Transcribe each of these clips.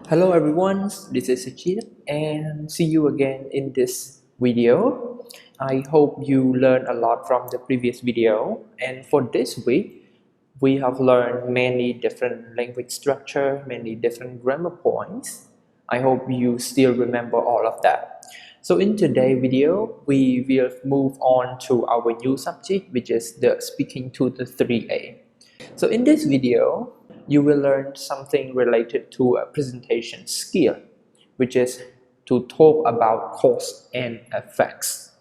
Hello everyone, this is Sachit and see you again in this video. I hope you learned a lot from the previous video, and for this week we have learned many different language structure, many different grammar points. I hope you still remember all of that. So in today's video we will move on to our new subject, which is the Speaking Tutor 3A. So in this video, you will learn something related to a presentation skill, which is to talk about cause and effects.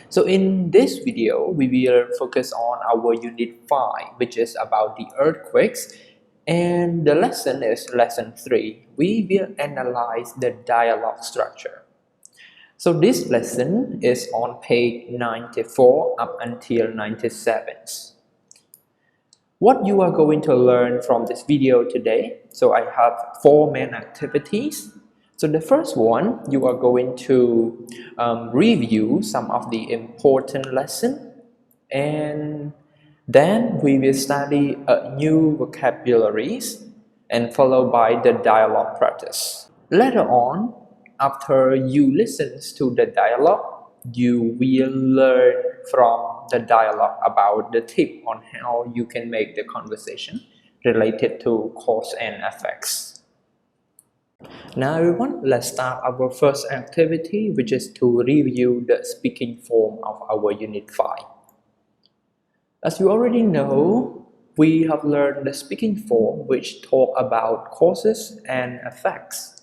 So in this video, we will focus on our unit 5, which is about the earthquakes. And the lesson is lesson 3. We will analyze the dialogue structure. So this lesson is on page 94 up until 97. What you are going to learn from this video today, so I have 4 main activities. So the first one, you are going to review some of the important lessons, and then we will study a new vocabularies and followed by the dialogue practice. Later on, after you listen to the dialogue, you will learn from the dialogue about the tip on how you can make the conversation related to cause and effects. Now everyone, let's start our first activity, which is to review the speaking form of our unit 5. As you already know, we have learned the speaking form which talk about causes and effects.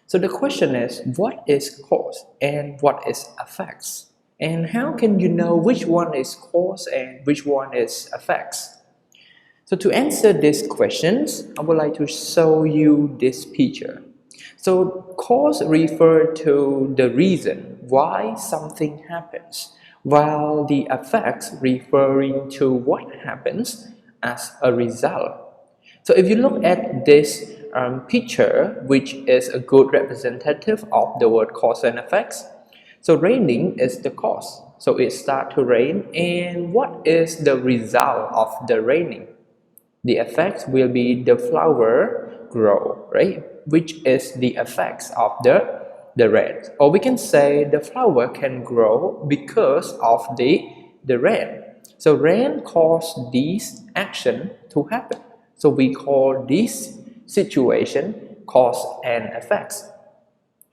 So the question is, what is cause and what is effects? And how can you know which one is cause and which one is effects? So to answer these questions, I would like to show you this picture. So cause refers to the reason why something happens, while the effects referring to what happens as a result. So if you look at this picture, which is a good representative of the word cause and effects, so raining is the cause. So it starts to rain, and what is the result of the raining? The effects will be the flower grow, right? Which is the effects of the rain. Or we can say the flower can grow because of the rain. So rain caused this action to happen. So we call this situation cause and effects.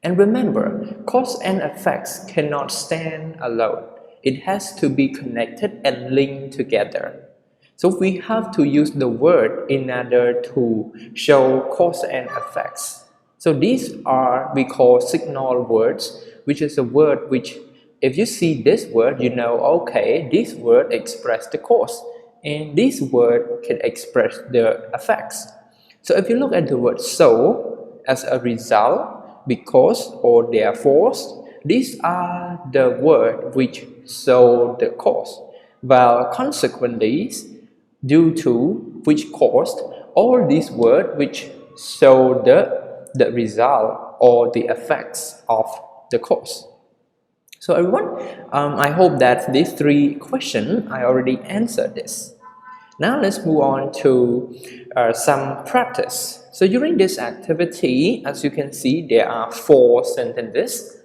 And remember, cause and effects cannot stand alone. It has to be connected and linked together. So we have to use the word in order to show cause and effects. So these are we call signal words, which is a word which if you see this word, you know, okay, this word expresses the cause and this word can express the effects. So if you look at the word so as a result, because or therefore, these are the words which show the cause, while consequently, due to, which caused, all these words which show the result or the effects of the cause. So everyone, I hope that these 3 questions I already answered this. Now let's move on to some practice. So during this activity, as you can see, there are 4 sentences.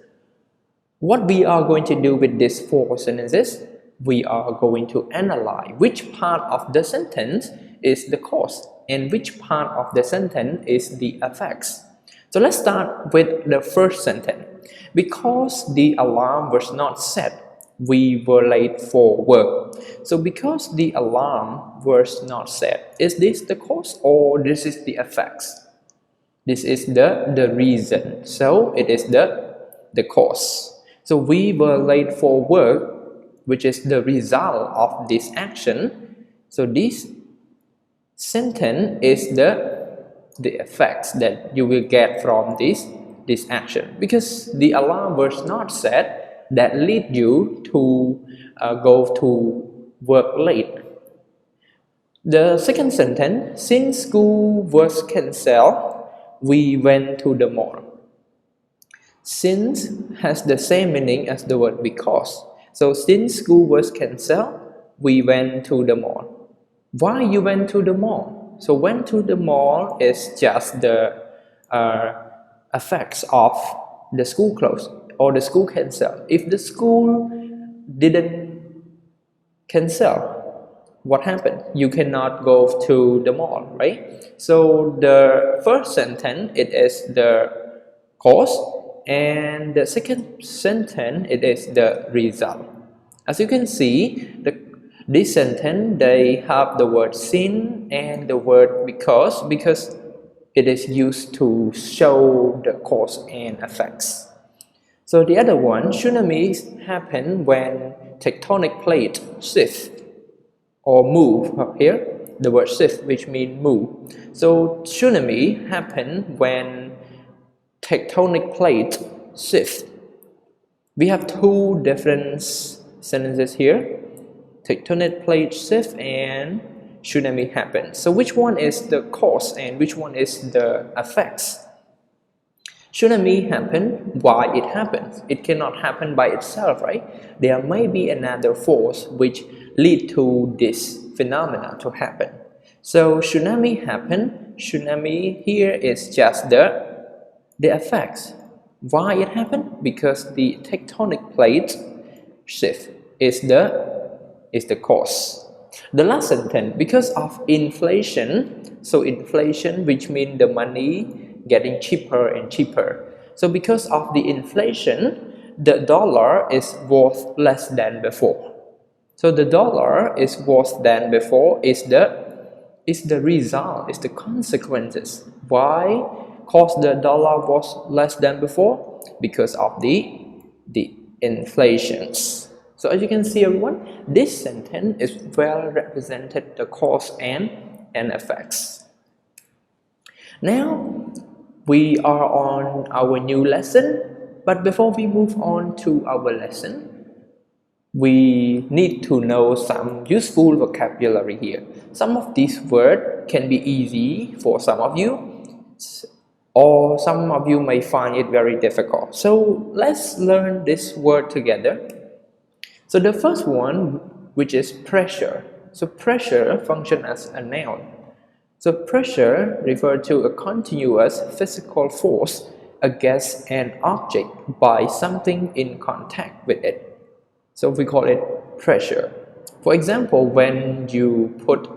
What we are going to do with these 4 sentences, we are going to analyze which part of the sentence is the cause and which part of the sentence is the effects. So let's start with the first sentence. Because the alarm was not set, we were late for work. So because the alarm was not set, is this the cause or this is the effects? This is the reason. So it is the cause. So we were late for work, which is the result of this action. So this sentence is the effects that you will get from this action, because the alarm was not set that lead you to go to work late. The second sentence, since school was cancelled, we went to the mall. Since has the same meaning as the word because. So since school was cancelled, we went to the mall. Why you went to the mall? So went to the mall is just the effects of the school close or the school cancel. If the school didn't cancel, what happened? You cannot go to the mall, right? So the first sentence, it is the cause, and the second sentence, it is the result. As you can see, this sentence, they have the word since and the word because it is used to show the cause and effects. So the other one, tsunamis happen when tectonic plate shift or move up here, the word shift, which means move. So tsunami happen when tectonic plate shift. We have two different sentences here, tectonic plate shift and tsunami happen. So which one is the cause and which one is the effects? Tsunami happen. Why it happens? It cannot happen by itself, right? There may be another force which lead to this phenomena to happen. So tsunami happen. Tsunami here is just the effects. Why it happened? Because the tectonic plate shift is the cause. The last sentence, because of inflation. So inflation, which means the money getting cheaper and cheaper. So because of the inflation, the dollar is worth less than before. So the dollar is worse than before is the result, is the consequences. Why? Cause the dollar was less than before? Because of the inflations. So as you can see, everyone, this sentence is well represented the cause and effects. Now we are on our new lesson, but before we move on to our lesson, we need to know some useful vocabulary here. Some of these words can be easy for some of you, or some of you may find it very difficult. So let's learn this word together. So the first one, which is pressure. So pressure functions as a noun. So pressure refers to a continuous physical force against an object by something in contact with it. So we call it pressure. For example, when you put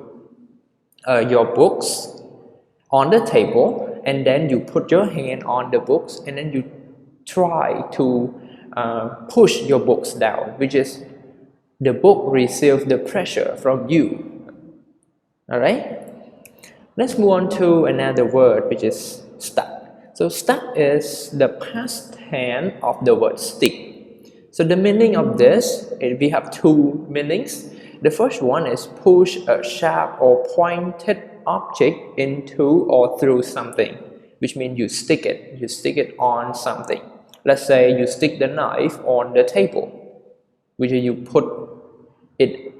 your books on the table and then you put your hand on the books and then you try to push your books down, which is the book receives the pressure from you. Alright? Let's move on to another word, which is stuck. So stuck is the past tense of the word stick. So the meaning of this, we have two meanings. The first one is push a sharp or pointed object into or through something, which means you stick it on something. Let's say you stick the knife on the table, which is you put it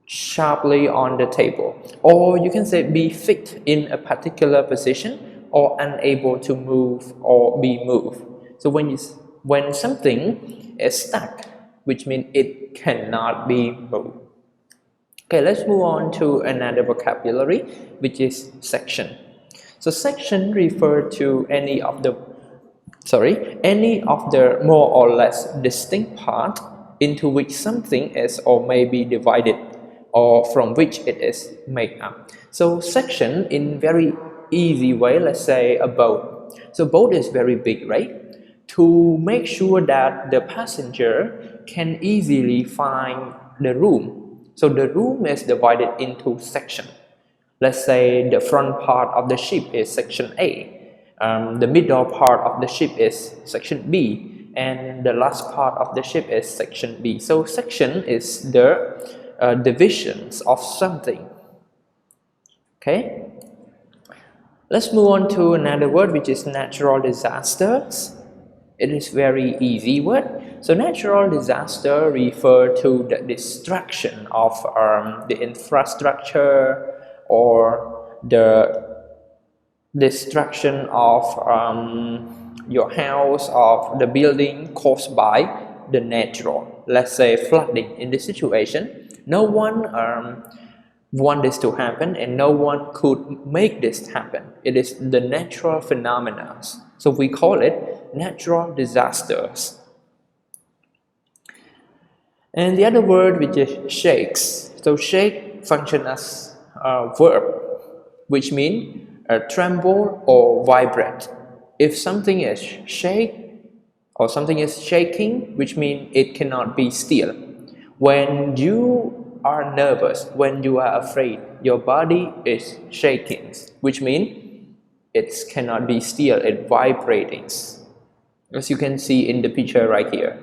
sharply on the table, or you can say be fixed in a particular position or unable to move or be moved. So when something is stuck, which means it cannot be moved. Okay, let's move on to another vocabulary, which is section. So section refer to any of the more or less distinct part into which something is or may be divided, or from which it is made up. So section in very easy way, let's say a boat. So boat is very big, right? To make sure that the passenger can easily find the room. So the room is divided into section. Let's say the front part of the ship is section A. The middle part of the ship is section B, and the last part of the ship is section B. So section is the divisions of something. Okay, let's move on to another word, which is natural disasters. It is very easy word. So natural disaster refer to the destruction of the infrastructure or the destruction of your house, of the building caused by the natural. Let's say flooding. In this situation, no one want this to happen, and no one could make this happen. It is the natural phenomena. So we call it natural disasters. And the other word, which is shakes. So shake function as a verb, which means tremble or vibrate. If something is shake or something is shaking, which means it cannot be still. When you are nervous, when you are afraid, your body is shaking, which means it cannot be still, it's vibrating, as you can see in the picture right here.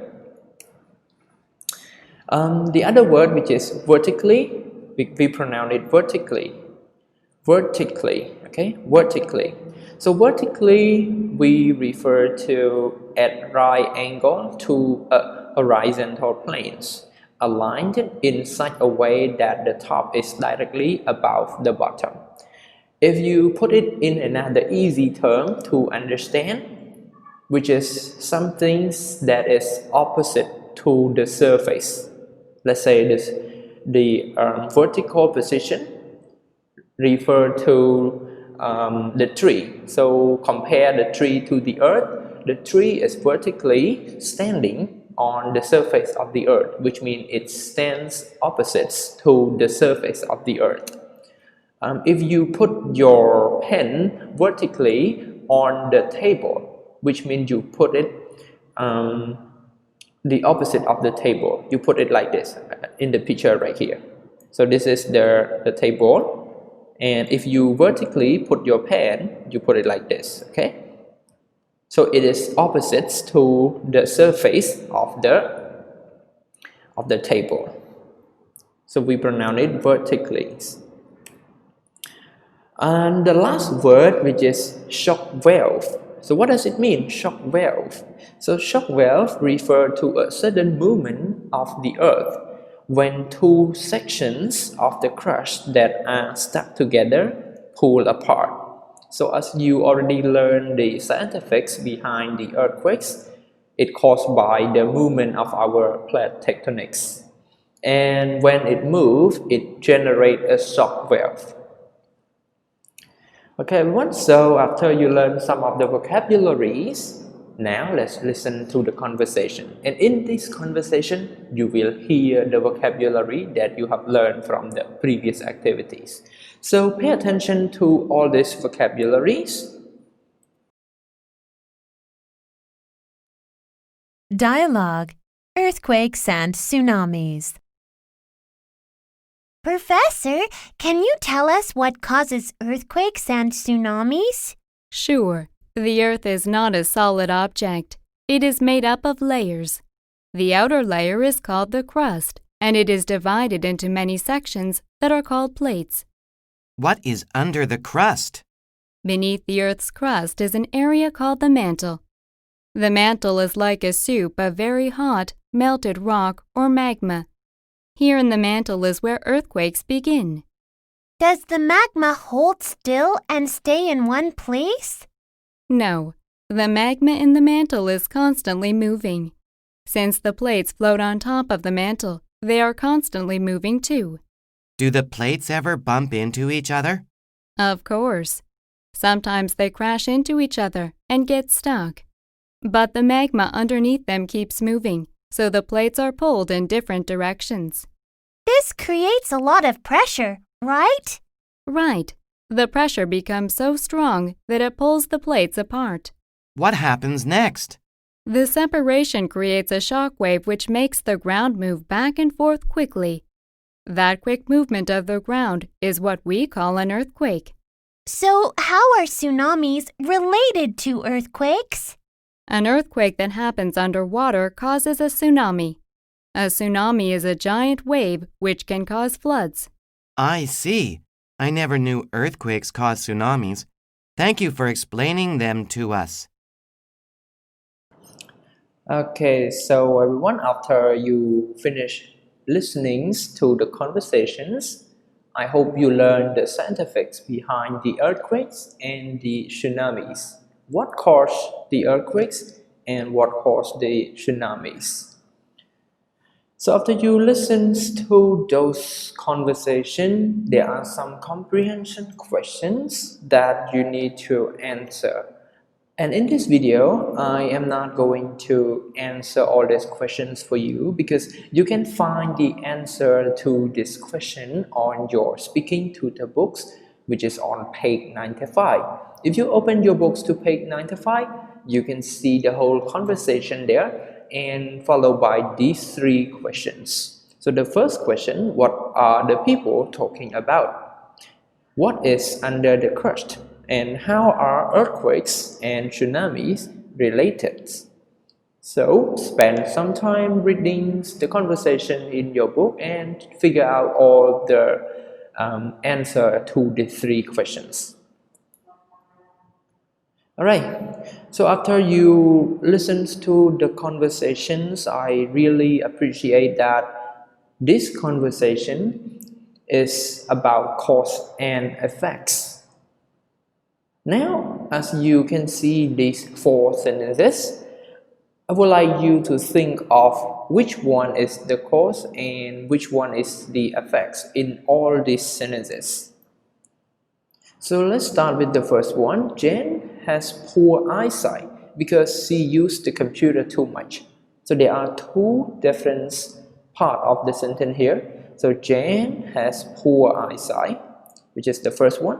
The other word, which is vertically, we pronounce it vertically. Okay, vertically. So vertically, we refer to at right angle to horizontal planes, aligned in such a way that the top is directly above the bottom. If you put it in another easy term to understand, which is something that is opposite to the surface. Let's say the vertical position refer to the tree. So compare the tree to the earth. The tree is vertically standing on the surface of the earth, which means it stands opposite to the surface of the earth. If you put your pen vertically on the table, which means you put it the opposite of the table, you put it like this in the picture right here. So this is the table, and if you vertically put your pen, you put it like this, okay? So it is opposite to the surface of the table. So we pronounce it vertically. And the last word, which is shockwave. So what does it mean, shockwave? So shockwave refers to a sudden movement of the earth when two sections of the crust that are stuck together pull apart. So as you already learned the scientifics behind the earthquakes, it's caused by the movement of our plate tectonics. And when it moves, it generates a shock wave. Okay, everyone, so after you learn some of the vocabularies, now let's listen to the conversation. And in this conversation, you will hear the vocabulary that you have learned from the previous activities. So pay attention to all these vocabularies. Dialogue: Earthquakes and Tsunamis. Professor, can you tell us what causes earthquakes and tsunamis? Sure. The Earth is not a solid object. It is made up of layers. The outer layer is called the crust, and it is divided into many sections that are called plates. What is under the crust? Beneath the Earth's crust is an area called the mantle. The mantle is like a soup of very hot, melted rock or magma. Here in the mantle is where earthquakes begin. Does the magma hold still and stay in one place? No, the magma in the mantle is constantly moving. Since the plates float on top of the mantle, they are constantly moving too. Do the plates ever bump into each other? Of course. Sometimes they crash into each other and get stuck. But the magma underneath them keeps moving, so the plates are pulled in different directions. This creates a lot of pressure, right? Right. The pressure becomes so strong that it pulls the plates apart. What happens next? The separation creates a shock wave which makes the ground move back and forth quickly. That quick movement of the ground is what we call an earthquake. So how are tsunamis related to earthquakes? An earthquake that happens underwater causes a tsunami. A tsunami is a giant wave which can cause floods. I see. I never knew earthquakes cause tsunamis. Thank you for explaining them to us. Okay, so everyone, after you finish listening to the conversations, I hope you learned the scientifics behind the earthquakes and the tsunamis. What caused the earthquakes and what caused the tsunamis? So after you listen to those conversations, there are some comprehension questions that you need to answer. And in this video, I am not going to answer all these questions for you because you can find the answer to this question on your speaking tutor books, which is on page 95. If you open your books to page 95, you can see the whole conversation there and followed by these three questions. So the first question, what are the people talking about? What is under the crust? And how are earthquakes and tsunamis related? So spend some time reading the conversation in your book and figure out all the answer to the three questions. Alright, so after you listen to the conversations, I really appreciate that this conversation is about cause and effects. Now, as you can see these four sentences, I would like you to think of which one is the cause and which one is the effects in all these sentences. So let's start with the first one. Jane has poor eyesight because she used the computer too much. So there are two different parts of the sentence here. So Jane has poor eyesight, which is the first one.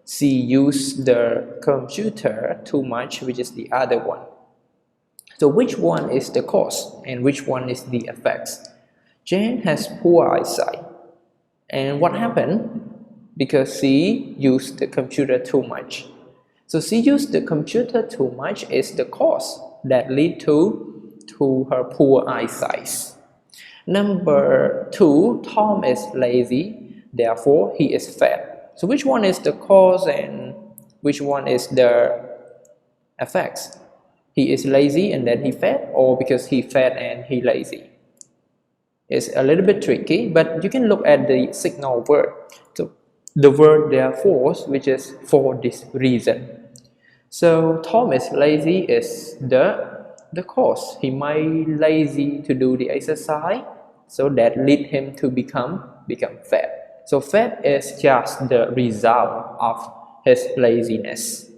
She used the computer too much, which is the other one. So which one is the cause and which one is the effects? Jane has poor eyesight. And what happened? Because she used the computer too much. So she used the computer too much is the cause that lead to her poor eyesight. Number two, Tom is lazy, therefore he is fat. So which one is the cause and which one is the effects? He is lazy and then he fat, or because he fat and he lazy? It's a little bit tricky, but you can look at the signal word. So the word therefore, which is for this reason. So Tom is lazy is the cause. He might lazy to do the exercise, so that lead him to become fat. So fat is just the result of his laziness.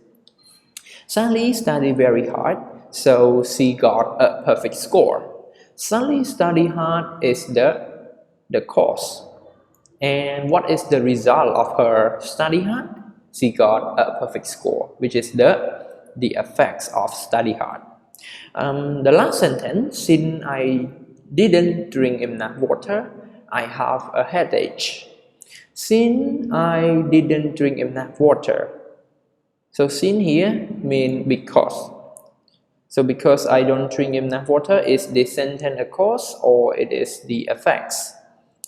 Sally studied very hard, so she got a perfect score. Sally studied hard is the cause. And what is the result of her study hard? She got a perfect score, which is the effects of study hard. The last sentence, since I didn't drink enough water, I have a headache. Since I didn't drink enough water. So since here means because. So because I don't drink enough water, is this sentence a cause or it is the effects?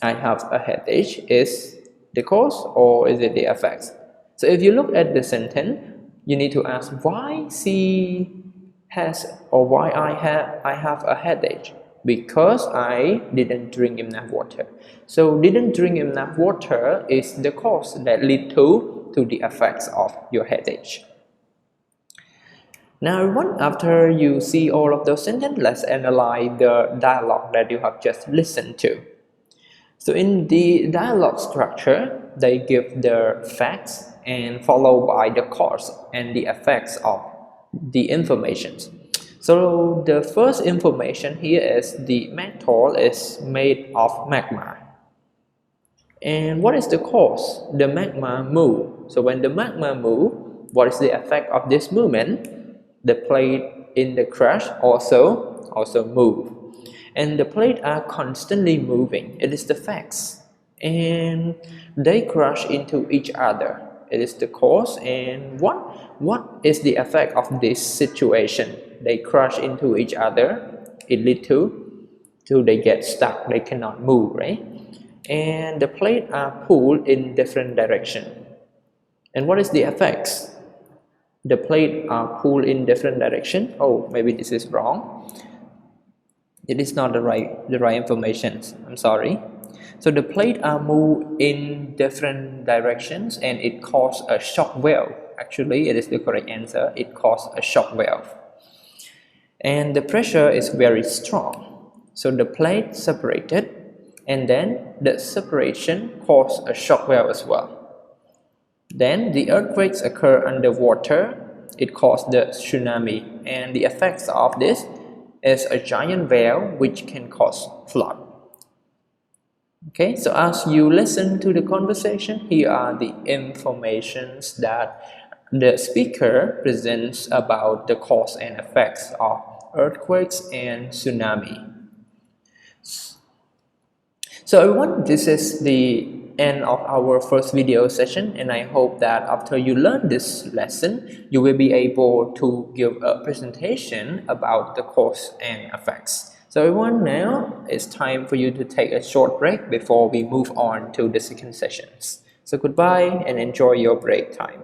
I have a headache is the cause or is it the effects? So if you look at the sentence, you need to ask why she has or why I have a headache. Because I didn't drink enough water. So didn't drink enough water is the cause that lead to the effects of your headache. Now after you see all of those sentences, let's analyze the dialogue that you have just listened to. So in the dialogue structure, they give the facts and followed by the cause and the effects of the information. So the first information here is the mantle is made of magma. And what is the cause? The magma move. So when the magma move, what is the effect of this movement? The plate in the crust also move. And the plates are constantly moving. It is the facts. And they crash into each other. It is the cause. And what is the effect of this situation? They crash into each other. It leads to they get stuck. They cannot move, right? And the plates are pulled in different directions. And what is the effects? The plates are pulled in different directions. Oh, maybe this is wrong. It is not the right information. I'm sorry. So the plates are moved in different directions and it causes a shock wave. Actually, it is the correct answer. It causes a shock wave. And the pressure is very strong. So the plate separated, and then the separation caused a shock wave as well. Then the earthquakes occur underwater. It caused the tsunami, and the effects of this is a giant wave which can cause flood. Okay, so as you listen to the conversation, here are the informations that the speaker presents about the cause and effects of earthquakes and tsunami. So everyone, this is the end of our first video session, and I hope that after you learn this lesson, you will be able to give a presentation about the cause and effects. So everyone, now it's time for you to take a short break before we move on to the second sessions. So goodbye and enjoy your break time.